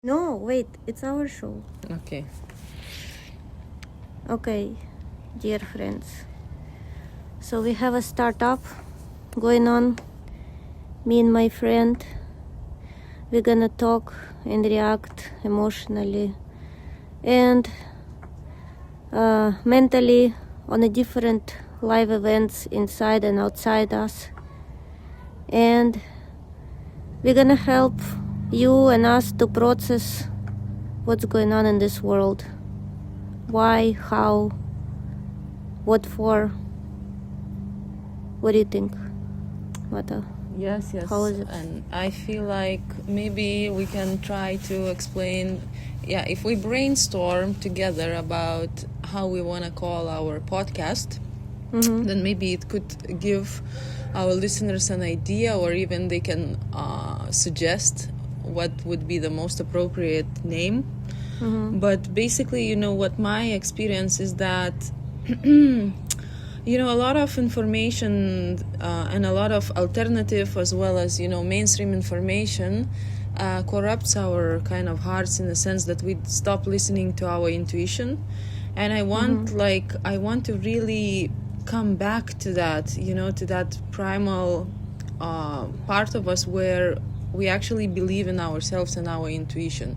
No, wait, it's our show. Okay. Okay, dear friends. So we have a startup going on. Me and my friend, we're gonna talk and react emotionally and mentally on a different live events inside and outside us. And we're gonna help you and us to process what's going on in this world. Why, how, what for? What do you think, Mata? Yes. How is it? And I feel like maybe we can try to explain, if we brainstorm together about how we want to call our podcast, then maybe it could give our listeners an idea, or even they can suggest what would be the most appropriate name. But basically, what my experience is that a lot of information and a lot of alternative as well as mainstream information corrupts our kind of hearts, in the sense that we stop listening to our intuition. And I want to really come back to that, to that primal part of us where we actually believe in ourselves and our intuition.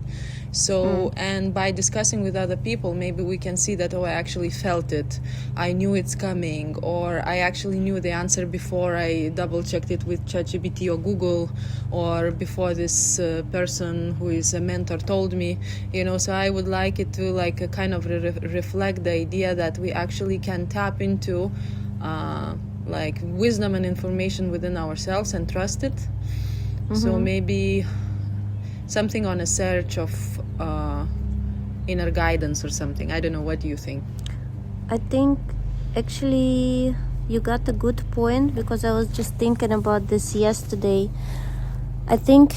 So, and by discussing with other people, maybe we can see that, I actually felt it, I knew it's coming, or I actually knew the answer before I double-checked it with ChatGPT or Google, or before this person who is a mentor told me, so I would like it to kind of reflect the idea that we actually can tap into wisdom and information within ourselves and trust it. So maybe something on a search of inner guidance or something. I don't know. What do you think? I think actually you got a good point, because I was just thinking about this yesterday. I think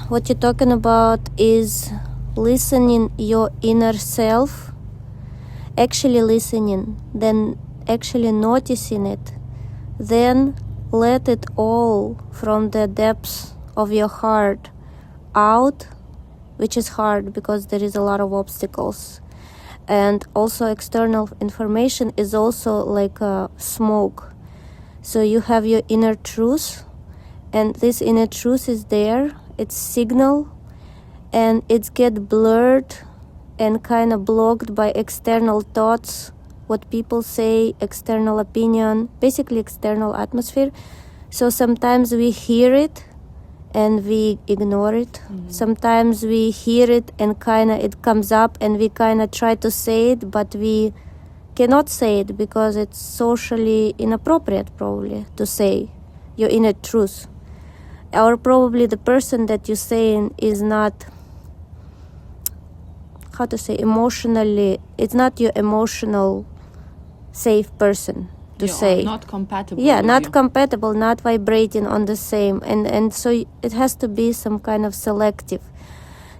what you're talking about is listening your inner self, actually listening, then actually noticing it, then let it all from the depths of your heart out, which is hard because there is a lot of obstacles. And also external information is also like a smoke. So you have your inner truth, and this inner truth is there, it's signal, and it's get blurred and kind of blocked by external thoughts, what people say, external opinion, basically external atmosphere. So sometimes we hear it and we ignore it. Sometimes we hear it and it comes up and we try to say it, but we cannot say it because it's socially inappropriate probably to say your inner truth. Or probably the person that you're saying is not, emotionally, it's not your emotional safe person to say. Not compatible. Not compatible, not vibrating on the same. And so it has to be some kind of selective.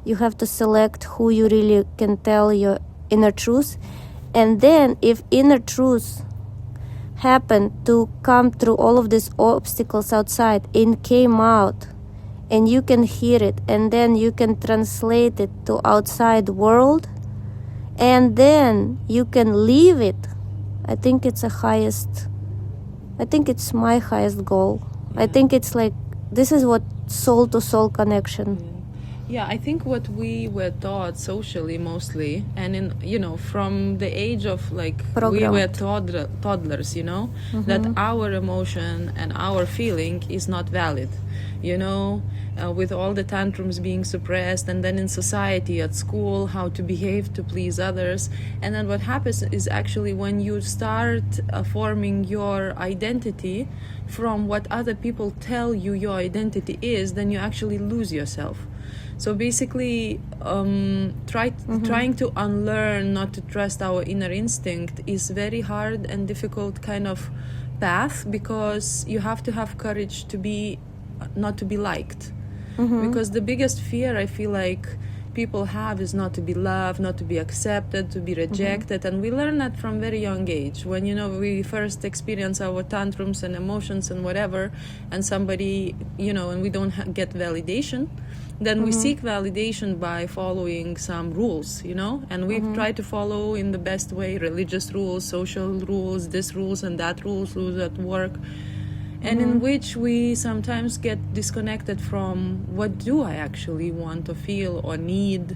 You have to select who you really can tell your inner truth. And then if inner truth happened to come through all of these obstacles outside and came out, and you can hear it, and then you can translate it to outside world, and then you can leave it, I think it's my highest goal. I think it's this is what soul to soul connection. Yeah, I think what we were taught socially mostly, and from the age of we were toddlers, that our emotion and our feeling is not valid, with all the tantrums being suppressed, and then in society, at school, how to behave to please others. And then what happens is actually when you start forming your identity from what other people tell you your identity is, then you actually lose yourself. So basically, trying to unlearn not to trust our inner instinct is very hard and difficult kind of path, because you have to have courage to be not to be liked. Because the biggest fear I feel like people have is not to be loved, not to be accepted, to be rejected. And we learn that from very young age, when we first experience our tantrums and emotions and whatever, and somebody and we don't get validation, then we seek validation by following some rules, and we try to follow in the best way religious rules, social rules, this rules and that rules at work, and in which we sometimes get disconnected from what do I actually want to feel or need.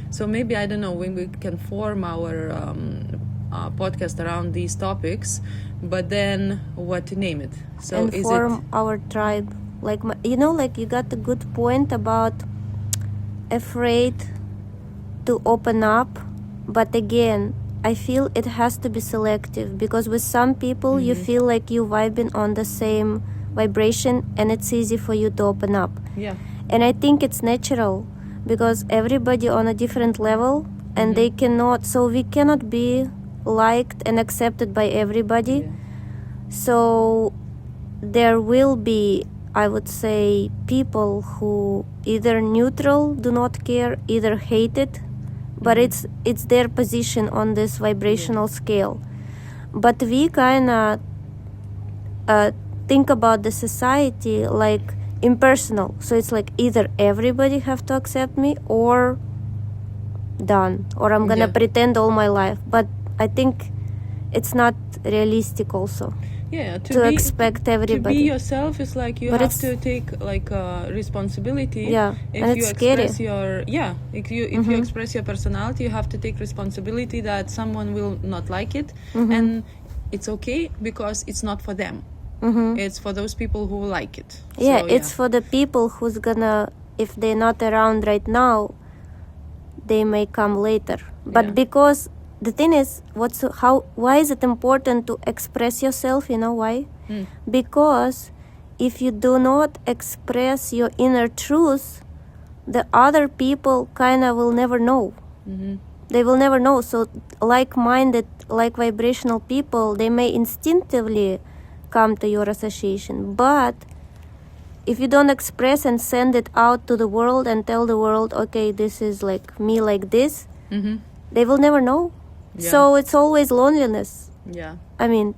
So maybe, I don't know, when we can form our podcast around these topics, but then what to name it? So and form our tribe. Like you got a good point about afraid to open up, but again, I feel it has to be selective, because with some people you feel like you vibing on the same vibration and it's easy for you to open up. Yeah. And I think it's natural, because everybody on a different level, and we cannot be liked and accepted by everybody. Yeah. So there will be, I would say, people who either neutral, do not care, either hate it, but it's their position on this vibrational scale. But we kind of think about the society like impersonal. So it's like either everybody have to accept me or done, or I'm gonna pretend all my life. But I think it's not realistic also. Yeah, to expect everybody. To be yourself is like you have to take like responsibility. Yeah, if and you it's express scary. if you express your personality, you have to take responsibility that someone will not like it, and it's okay because it's not for them. It's for those people who like it. Yeah, it's for the people who's gonna, if they're not around right now, they may come later. But because the thing is, why is it important to express yourself? You know why? Because if you do not express your inner truth, the other people kind of will never know. They will never know. So like-minded, like vibrational people, they may instinctively come to your association. But if you don't express and send it out to the world and tell the world, okay, this is like me like this, they will never know. Yeah. So it's always loneliness. Yeah. I mean,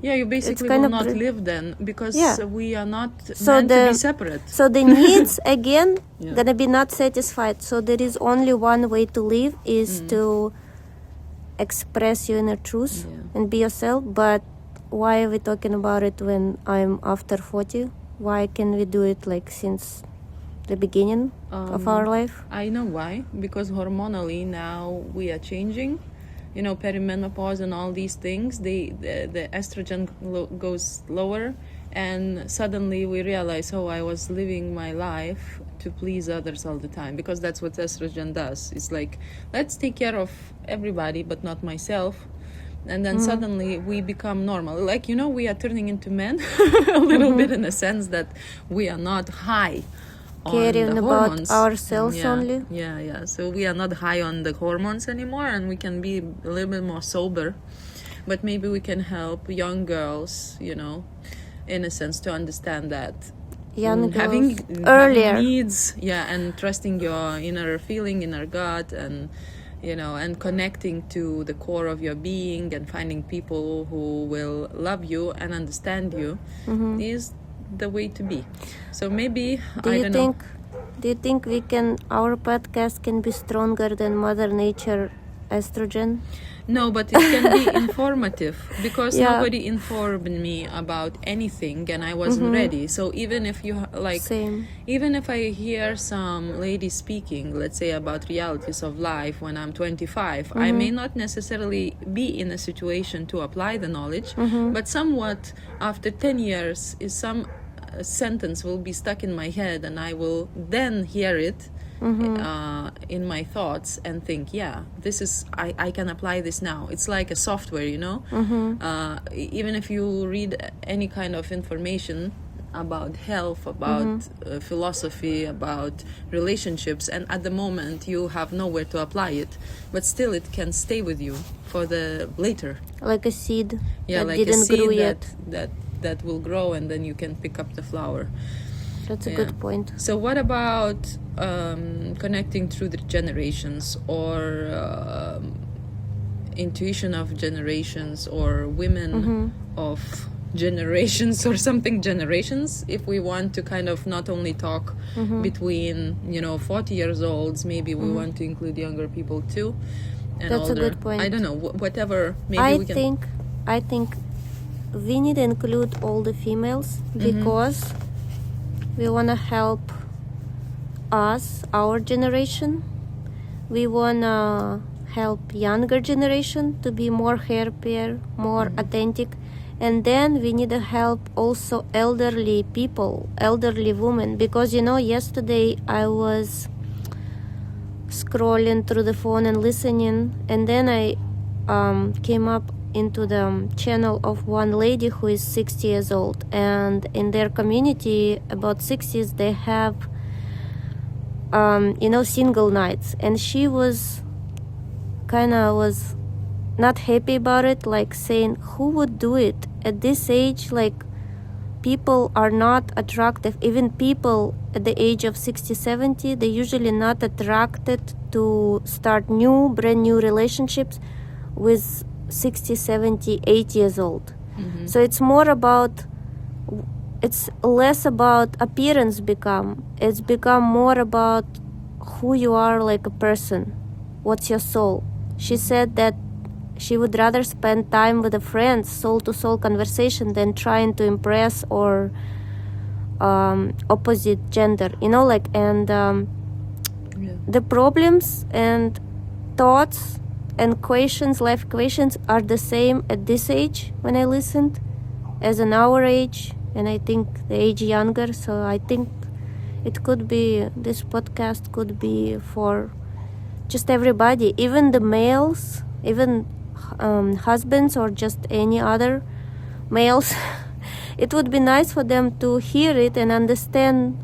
you basically will not live then, because we are not meant to be separate. So the needs, again, gonna be not satisfied. So there is only one way to live, is to express your inner truth and be yourself. But why are we talking about it when I'm after 40? Why can we do it like since the beginning of our life? I know why. Because hormonally now we are changing. Perimenopause and all these things, the estrogen goes lower, and suddenly we realize, I was living my life to please others all the time, because that's what estrogen does. It's like, let's take care of everybody but not myself. And then suddenly we become normal. Like, we are turning into men a little bit, in a sense that we are not high caring about ourselves only. Yeah. So we are not high on the hormones anymore, and we can be a little bit more sober. But maybe we can help young girls, in a sense, to understand that having needs, and trusting your inner feeling, inner gut, and and connecting to the core of your being, and finding people who will love you and understand you is the way to be. So maybe do you think our podcast can be stronger than Mother Nature estrogen? No, but it can be informative, because nobody informed me about anything, and I wasn't ready. So even if even if I hear some lady speaking, let's say, about realities of life when I'm 25, I may not necessarily be in a situation to apply the knowledge, but somewhat after 10 years, some sentence will be stuck in my head, and I will then hear it in my thoughts and think, this is, I can apply this now. It's like a software, even if you read any kind of information about health, about philosophy, about relationships, and at the moment you have nowhere to apply it, but still it can stay with you for the later. Like a seed that like didn't a seed grow yet. That will grow, and then you can pick up the flower. That's a good point. So what about connecting through the generations, or intuition of generations, or women of generations or something generations, if we want to kind of not only talk between 40 years olds, maybe we want to include younger people too, and that's older. a good point. I don't know, whatever. Maybe we can. I think we need to include all the females because we want to help us, our generation. We want to help younger generation to be more happier, more authentic. And then we need to help also elderly people, elderly women. Because, yesterday I was scrolling through the phone and listening. And then I came up into the channel of one lady who is 60 years old. And in their community, about 60s, they have, single nights. And she was not happy about it, like saying, who would do it at this age? Like, people are not attractive. Even people at the age of 60, 70, they're usually not attracted to start brand new relationships with 60, 70, 80 years old. So it's less about appearance it's become more about who you are like a person. What's your soul? She said that she would rather spend time with a friend, soul-to-soul conversation, than trying to impress or opposite gender. The problems and thoughts and questions, life questions, are the same at this age when I listened as in our age, and I think the age younger. So I think this podcast could be for just everybody, even the males, even husbands or just any other males. It would be nice for them to hear it and understand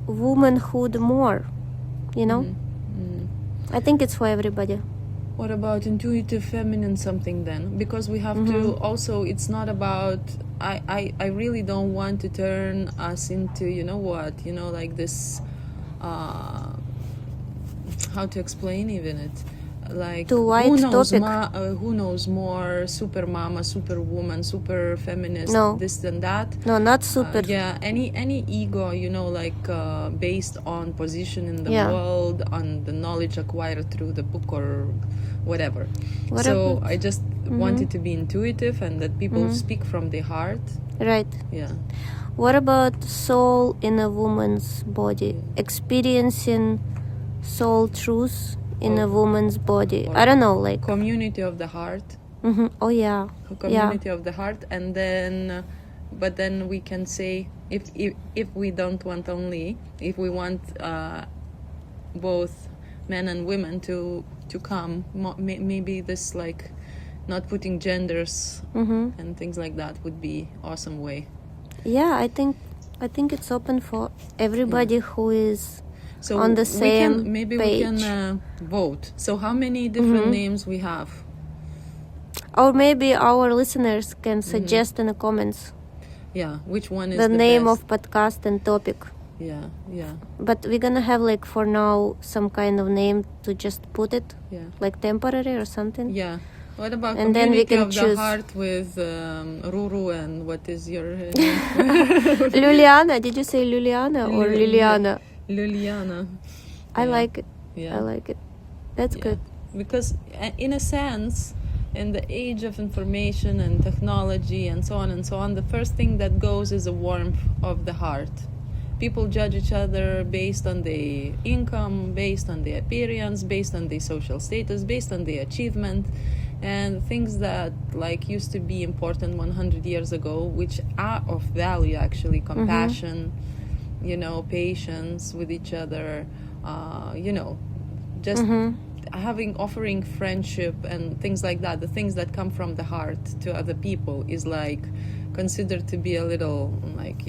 womanhood more, I think it's for everybody. What about intuitive feminine something then? Because we have to also, it's not about, I really don't want to turn us into, like this, how to explain even it? Like, who knows more, super mama, super woman, super feminist, this and that? No, not super. Any ego, based on position in the world, on the knowledge acquired through the book or whatever. So I just wanted to be intuitive and that people speak from the heart. Right. Yeah. What about soul in a woman's body? Experiencing soul truth in a woman's body. I don't know, like community of the heart. Oh yeah. Community of the heart, and then, but then we can say if we don't want if we want both men and women to come, maybe this like not putting genders and things like that would be awesome way. Yeah, I think it's open for everybody who is on the same page. We can vote. So how many different names we have? Or maybe our listeners can suggest in the comments. Yeah, which one is the name best of podcast and topic. Yeah. But we're gonna have like for now some kind of name to just put it. Yeah. Like temporary or something. Yeah. What about and community then we can of choose. The heart with Ruru and what is your name? Luliana. Did you say Luliana or Liliana? Luliana. I like it. Yeah. I like it. That's good. Because in a sense, in the age of information and technology and so on, the first thing that goes is the warmth of the heart. People judge each other based on their income, based on their appearance, based on their social status, based on their achievement, and things that like used to be important 100 years ago, which are of value actually, compassion, patience with each other, just offering friendship and things like that. The things that come from the heart to other people is like considered to be a little like,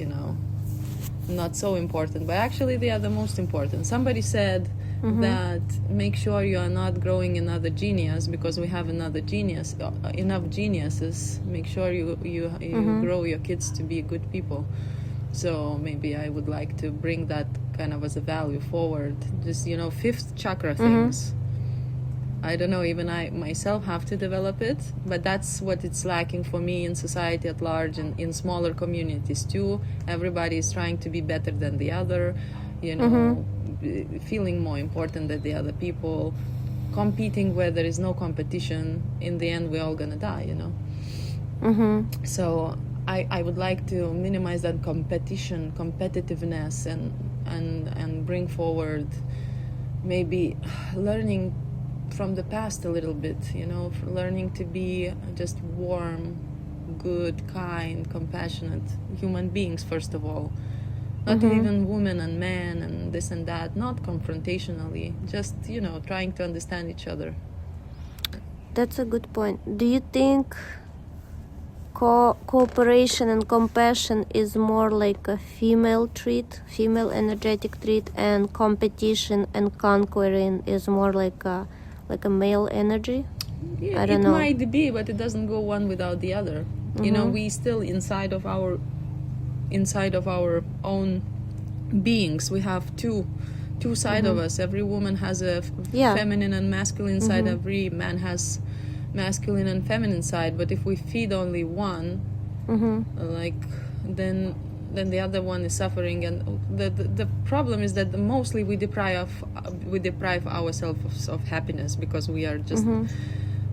not so important, but actually they are the most important. Somebody said that make sure you are not growing another genius, because we have enough geniuses. Make sure you grow your kids to be good people. So maybe I would like to bring that kind of as a value forward. Just fifth chakra things. I don't know, even I myself have to develop it, but that's what it's lacking for me in society at large and in smaller communities too. Everybody is trying to be better than the other, you know, feeling more important than the other people, competing where there is no competition. In the end, we're all gonna die, you know. So I would like to minimize that competitiveness, and bring forward maybe learning from the past a little bit, you know, learning to be just warm, good, kind, compassionate human beings, first of all. Not even women and men and this and that, not confrontationally, just, you know, trying to understand each other. That's a good point. Do you think cooperation and compassion is more like a female trait, female energetic trait, and competition and conquering is more like a male energy? Yeah, I don't know. It might be, but it doesn't go one without the other. You know, we still inside of our own beings, we have two sides of us. Every woman has a feminine and masculine side. Every man has masculine and feminine side. But if we feed only one, like then the other one is suffering. And the problem is that mostly we deprive ourselves of happiness because we are just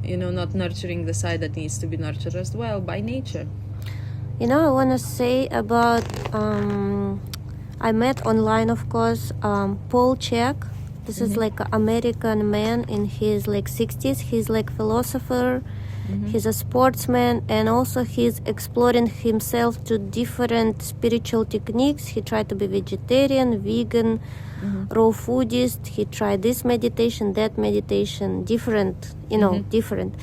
you know, not nurturing the side that needs to be nurtured as well by nature. You know, I want to say about I met online, of course, Paul Chek. This is like an American man in his like 60s. He's like philosopher. He's a sportsman, and also he's exploring himself to different spiritual techniques. He tried to be vegetarian, vegan, raw foodist. He tried this meditation, that meditation, different, you know, different.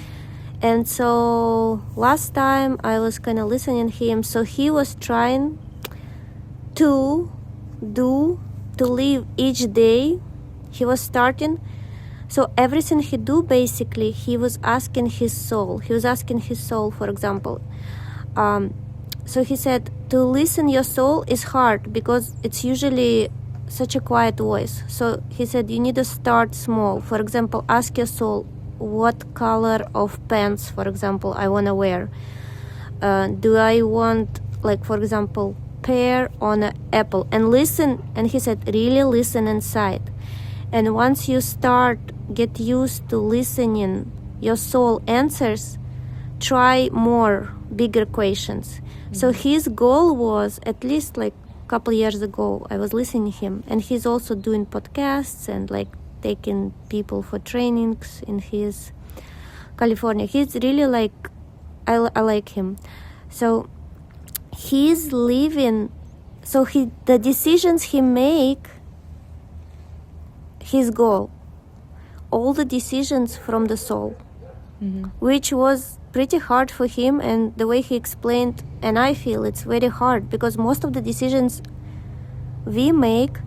And so last time I was kind of listening to him. So he was trying to live each day. He was starting. So everything he do, basically, he was asking his soul. He was asking his soul, for example. So he said, to listen your soul is hard because it's usually such a quiet voice. So he said, you need to start small. For example, ask your soul, what color of pants, for example, I want to wear. Do I want, like, for example, pear on an apple? And listen. And he said, really listen inside. And once you get used to listening, your soul answers, try more bigger questions. So his goal was, at least like a couple years ago, I was listening to him, and he's also doing podcasts and like taking people for trainings in his California. He's really like, I like him. So he's living, so the decisions he make, his goal, all the decisions from the soul, which was pretty hard for him. And the way he explained, and I feel it's very hard because most of the decisions we make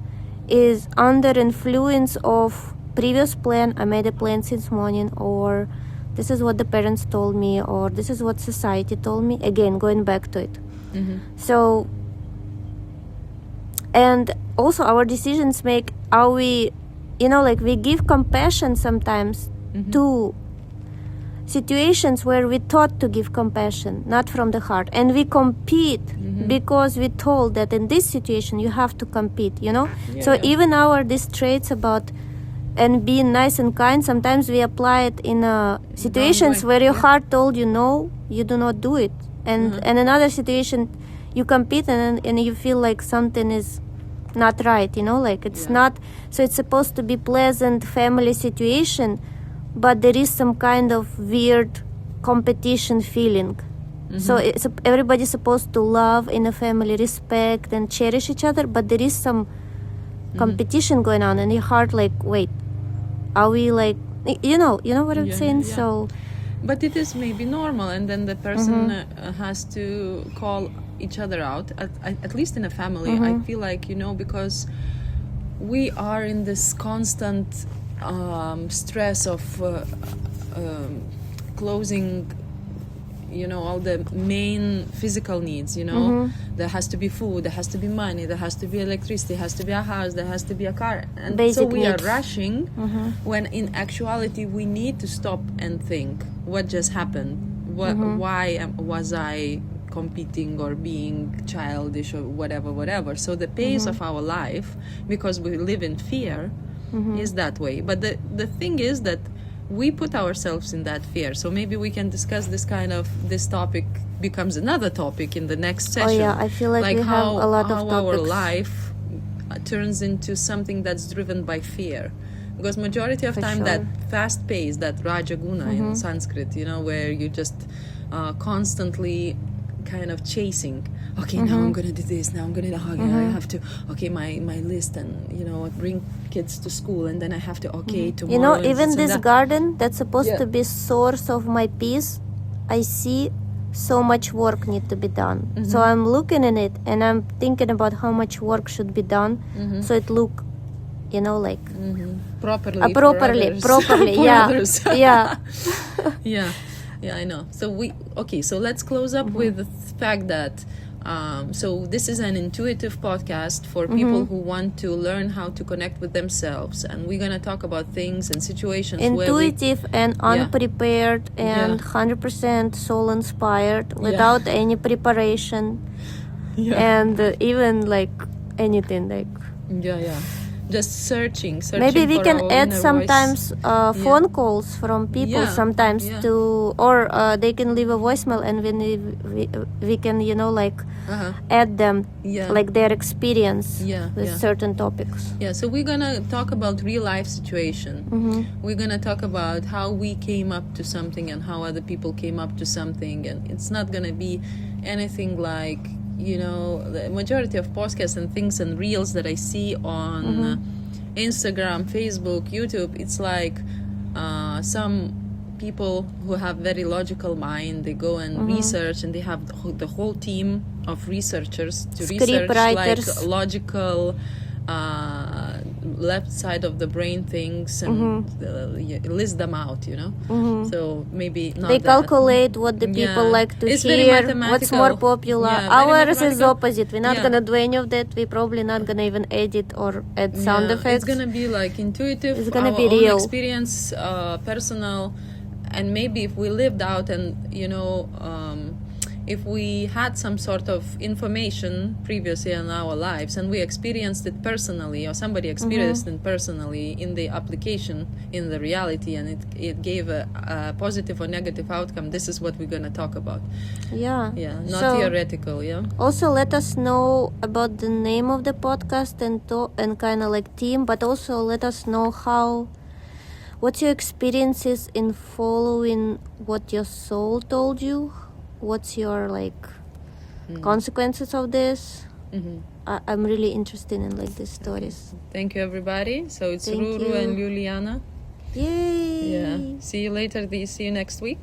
is under influence of previous plan. I made a plan since morning, or this is what the parents told me, or this is what society told me. Again, going back to it. So, and also our decisions make, are we, you know, like we give compassion sometimes to situations where we thought to give compassion, not from the heart. And we compete because we told that in this situation you have to compete, you know? Even these traits about and being nice and kind, sometimes we apply it in situations where your heart told you no, you do not do it. And another situation you compete and you feel like something is not right, you know, like it's not. So it's supposed to be pleasant family situation, but there is some kind of weird competition feeling. So everybody's supposed to love in a family, respect and cherish each other, but there is some competition going on in your heart, like, wait, are we like, you know what I'm saying? So but it is maybe normal, and then the person has to call each other out, at least in a family. I feel like, you know, because we are in this constant stress of closing all the main physical needs, there has to be food, there has to be money, there has to be electricity, there has to be a house, there has to be a car, and basic so we needs. are rushing when in actuality we need to stop and think what just happened, why was I competing or being childish or whatever. So the pace of our life, because we live in fear, is that way. But the thing is that we put ourselves in that fear. So maybe we can discuss this topic becomes another topic in the next session. Oh yeah, I feel like we have a lot of topics. How our life turns into something that's driven by fear. Because majority of time that fast pace, that Rajaguna in Sanskrit, where you just constantly kind of chasing, now I'm gonna do this, now I'm gonna I have to my list, and bring kids to school, and then I have to tomorrow, even this garden that's supposed to be source of my peace, I see so much work need to be done. So I'm looking in it and I'm thinking about how much work should be done, so it look properly properly for yeah others. Yeah, I know. So let's close up with the fact that so this is an intuitive podcast for people who want to learn how to connect with themselves, and we're going to talk about things and situations intuitive and unprepared and 100% soul inspired without any preparation and even anything just searching maybe we for can our add inner sometimes voice. phone calls from people sometimes to, or they can leave a voicemail, and we can add them their experience with certain topics. So we're gonna talk about real life situation. We're gonna talk about how we came up to something and how other people came up to something, and it's not gonna be anything like the majority of podcasts and things and reels that I see on Instagram, Facebook, YouTube, it's like some people who have very logical mind, they go and research, and they have the whole team of researchers to research like logical left side of the brain things and list them out, so maybe not they calculate what the people like to hear, what's more popular. Ours is opposite. We're not gonna do any of that. We're probably not gonna even edit or add sound effects. It's gonna be like intuitive, it's gonna our be real own experience, personal, and maybe if we lived out and if we had some sort of information previously in our lives and we experienced it personally, or somebody experienced it personally in the application, in the reality, and it gave a positive or negative outcome, this is what we're going to talk about. Not theoretical. Also let us know about the name of the podcast and kind of theme, but also let us know what's your experiences in following what your soul told you. What's your consequences of this? I'm really interested in these stories. Thank you, everybody. So it's Ruru and Juliana. Yay! See you later. See you next week.